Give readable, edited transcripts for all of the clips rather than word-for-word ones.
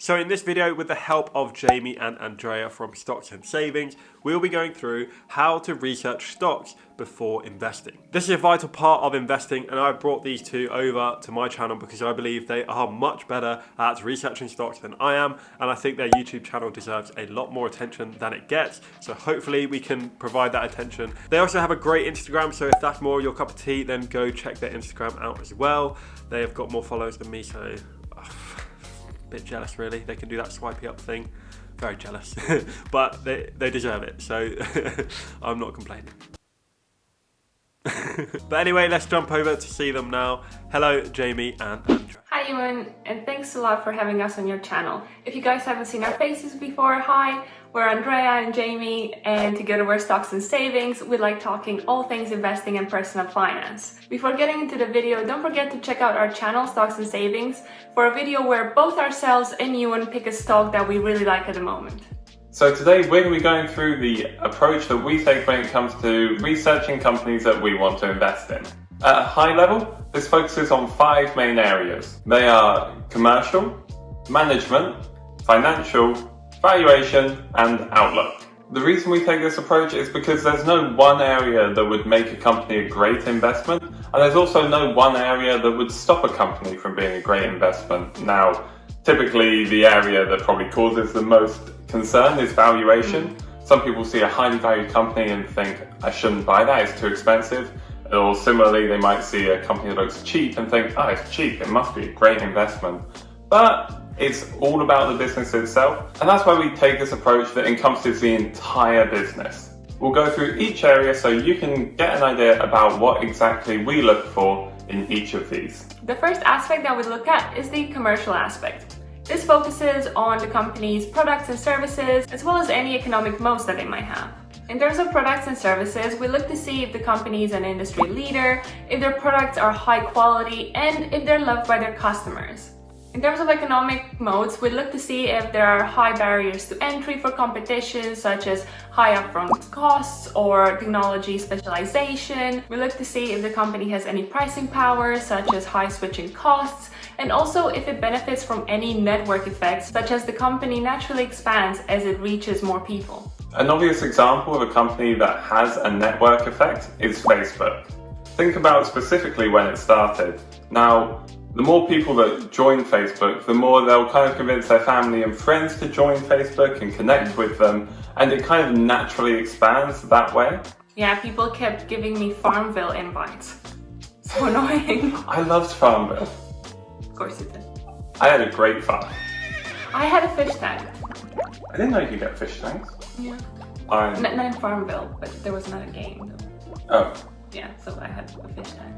So in this video, with the help of Jamie and Andrea from Stocks and Savings, we'll be going through how to research stocks before investing. This is a vital part of investing, and I've brought these two over to my channel because I believe they are much better at researching stocks than I am, and I think their YouTube channel deserves a lot more attention than it gets, so hopefully we can provide that attention. They also have a great Instagram, so if that's more your cup of tea, then go check their Instagram out as well. They have got more followers than me, so bit jealous really. They can do that swipey up thing. Very jealous. But they deserve it, so I'm not complaining. But anyway, let's jump over to see them now. Hello, Jamie and Andrea. Hi Euan, and thanks a lot for having us on your channel. If you guys haven't seen our faces before, hi, we're Andrea and Jamie, and together we're Stocks and Savings. We like talking all things investing and personal finance. Before getting into the video, don't forget to check out our channel, Stocks and Savings, for a video where both ourselves and Euan pick a stock that we really like at the moment. So today we're going to be going through the approach that we take when it comes to researching companies that we want to invest in. At a high level, this focuses on 5 main areas. They are commercial, management, financial, valuation, and outlook. The reason we take this approach is because there's no one area that would make a company a great investment, and there's also no one area that would stop a company from being a great investment. Now, typically the area that probably causes the most concern is valuation. Some people see a highly valued company and think, I shouldn't buy that, it's too expensive. Or similarly, they might see a company that looks cheap and think, oh, it's cheap, it must be a great investment. But it's all about the business itself. And that's why we take this approach that encompasses the entire business. We'll go through each area so you can get an idea about what exactly we look for in each of these. The first aspect that we look at is the commercial aspect. This focuses on the company's products and services, as well as any economic moats that they might have. In terms of products and services, we look to see if the company is an industry leader, if their products are high quality, and if they're loved by their customers. In terms of economic moats, we look to see if there are high barriers to entry for competition, such as high upfront costs or technology specialization. We look to see if the company has any pricing power, such as high switching costs, and also if it benefits from any network effects, such as the company naturally expands as it reaches more people. An obvious example of a company that has a network effect is Facebook. Think about specifically when it started. Now, the more people that join Facebook, the more they'll kind of convince their family and friends to join Facebook and connect with them, and it kind of naturally expands that way. Yeah, people kept giving me Farmville invites. So annoying. I loved Farmville. Of course you did. I had a great farm. I had a fish tank. I didn't know you could get fish tanks. Yeah. Not in Farmville, but there was another game though. Oh. Yeah, so I had a fish tank.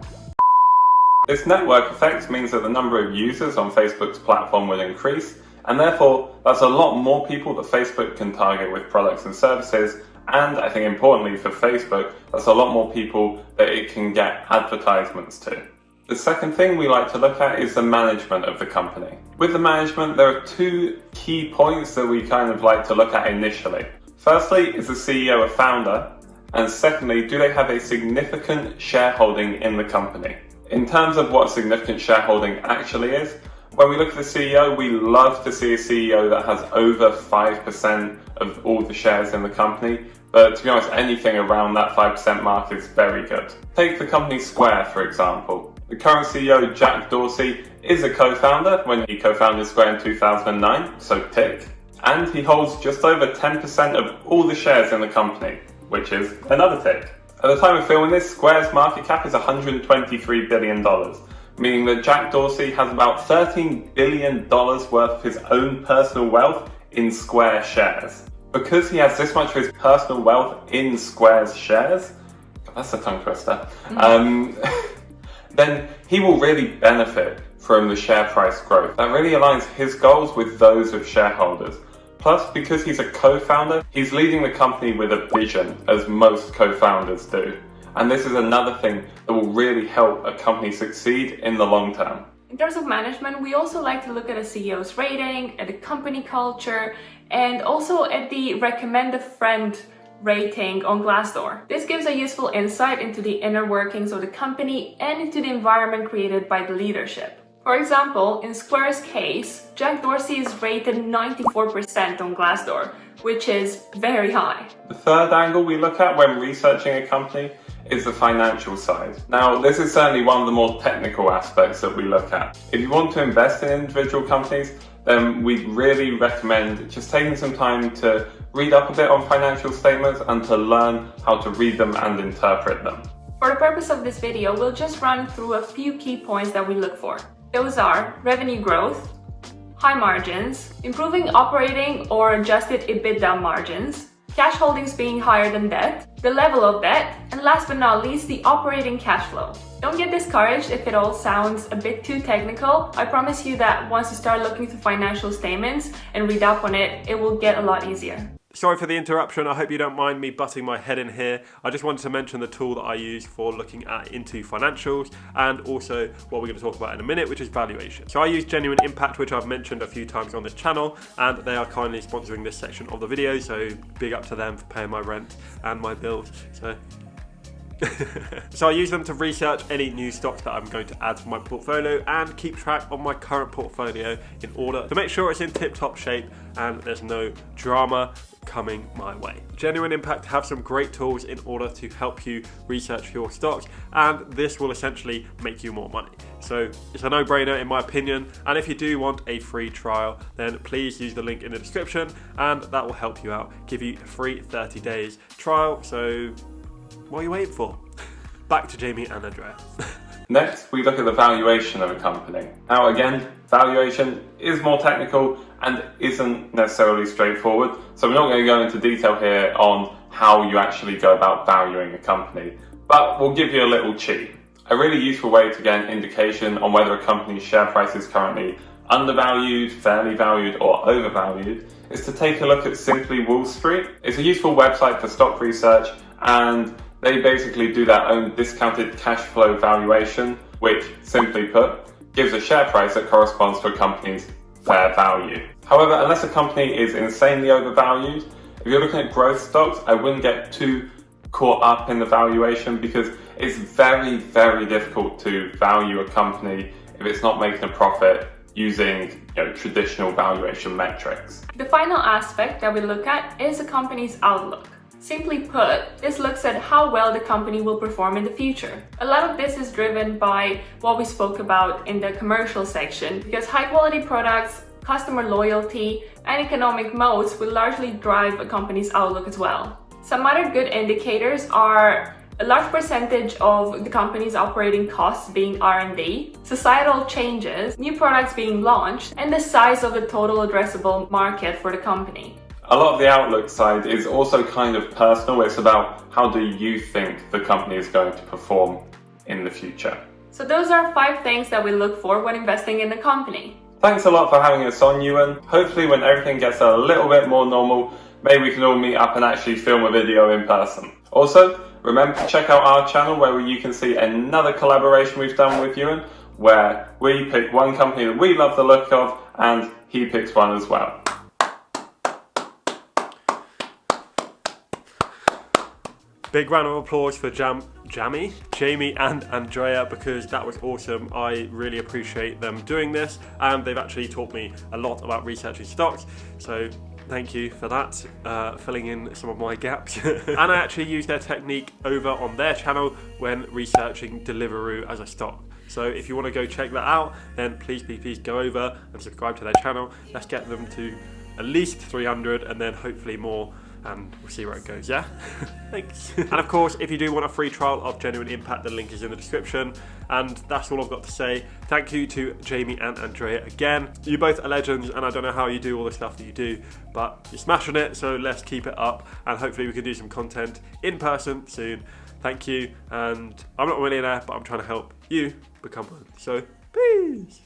This network effect means that the number of users on Facebook's platform will increase, and therefore that's a lot more people that Facebook can target with products and services, and I think importantly for Facebook, that's a lot more people that it can get advertisements to. The second thing we like to look at is the management of the company. With the management, there are 2 key points that we kind of like to look at initially. Firstly, is the CEO a founder? And secondly, do they have a significant shareholding in the company? In terms of what significant shareholding actually is, when we look at the CEO, we love to see a CEO that has over 5% of all the shares in the company. But to be honest, anything around that 5% mark is very good. Take the company Square, for example. The current CEO, Jack Dorsey, is a co-founder when he co-founded Square in 2009, so tick. And he holds just over 10% of all the shares in the company, which is another tick. At the time of filming this, Square's market cap is $123 billion, meaning that Jack Dorsey has about $13 billion worth of his own personal wealth in Square shares. Because he has this much of his personal wealth in Square's shares, that's a tongue twister, then he will really benefit from the share price growth. That really aligns his goals with those of shareholders. Plus, because he's a co-founder, he's leading the company with a vision, as most co-founders do. And this is another thing that will really help a company succeed in the long term. In terms of management, we also like to look at a CEO's rating, at the company culture, and also at the recommend a friend rating on Glassdoor. This gives a useful insight into the inner workings of the company and into the environment created by the leadership. For example, in Square's case, Jack Dorsey is rated 94% on Glassdoor, which is very high. The third angle we look at when researching a company is the financial side. Now, this is certainly one of the more technical aspects that we look at. If you want to invest in individual companies, then we'd really recommend just taking some time to read up a bit on financial statements and to learn how to read them and interpret them. For the purpose of this video, we'll just run through a few key points that we look for. Those are revenue growth, high margins, improving operating or adjusted EBITDA margins, cash holdings being higher than debt, the level of debt, and last but not least, the operating cash flow. Don't get discouraged if it all sounds a bit too technical. I promise you that once you start looking through financial statements and read up on it, it will get a lot easier. Sorry for the interruption. I hope you don't mind me butting my head in here. I just wanted to mention the tool that I use for looking into financials and also what we're going to talk about in a minute, which is valuation. So I use Genuine Impact, which I've mentioned a few times on this channel, and they are kindly sponsoring this section of the video. So big up to them for paying my rent and my bills. So I use them to research any new stocks that I'm going to add to my portfolio and keep track of my current portfolio in order to make sure it's in tip-top shape and there's no drama coming my way. Genuine Impact have some great tools in order to help you research your stocks, and this will essentially make you more money. So it's a no-brainer in my opinion, and if you do want a free trial, then please use the link in the description and that will help you out, give you a free 30 days trial. So what are you waiting for? Back to Jamie and Andreea. Next, we look at the valuation of a company. Now again, valuation is more technical and isn't necessarily straightforward, so we're not going to go into detail here on how you actually go about valuing a company, but we'll give you a little cheat. A really useful way to get an indication on whether a company's share price is currently undervalued, fairly valued, or overvalued is to take a look at Simply Wall Street. It's a useful website for stock research, and they basically do their own discounted cash flow valuation, which, simply put, gives a share price that corresponds to a company's fair value. However, unless a company is insanely overvalued, if you're looking at growth stocks, I wouldn't get too caught up in the valuation because it's very, very difficult to value a company if it's not making a profit using traditional valuation metrics. The final aspect that we look at is a company's outlook. Simply put, this looks at how well the company will perform in the future. A lot of this is driven by what we spoke about in the commercial section, because high quality products, customer loyalty, and economic moats will largely drive a company's outlook as well. Some other good indicators are a large percentage of the company's operating costs being R&D, societal changes, new products being launched, and the size of the total addressable market for the company. A lot of the outlook side is also kind of personal. It's about how do you think the company is going to perform in the future. So those are 5 things that we look for when investing in a company. Thanks a lot for having us on, Euan. Hopefully when everything gets a little bit more normal, maybe we can all meet up and actually film a video in person. Also, remember to check out our channel where you can see another collaboration we've done with Euan, where we pick one company that we love the look of and he picks one as well. Big round of applause for Jamie and Andreea, because that was awesome. I really appreciate them doing this, and they've actually taught me a lot about researching stocks. So thank you for that, filling in some of my gaps. And I actually use their technique over on their channel when researching Deliveroo as a stock. So if you want to go check that out, then please go over and subscribe to their channel. Let's get them to at least 300 and then hopefully more, and we'll see where it goes, yeah? Thanks. And of course, if you do want a free trial of Genuine Impact, the link is in the description. And that's all I've got to say. Thank you to Jamie and Andreea again. You both are legends, and I don't know how you do all the stuff that you do, but you're smashing it, so let's keep it up, and hopefully we can do some content in person soon. Thank you, and I'm not a millionaire, but I'm trying to help you become one. So, peace.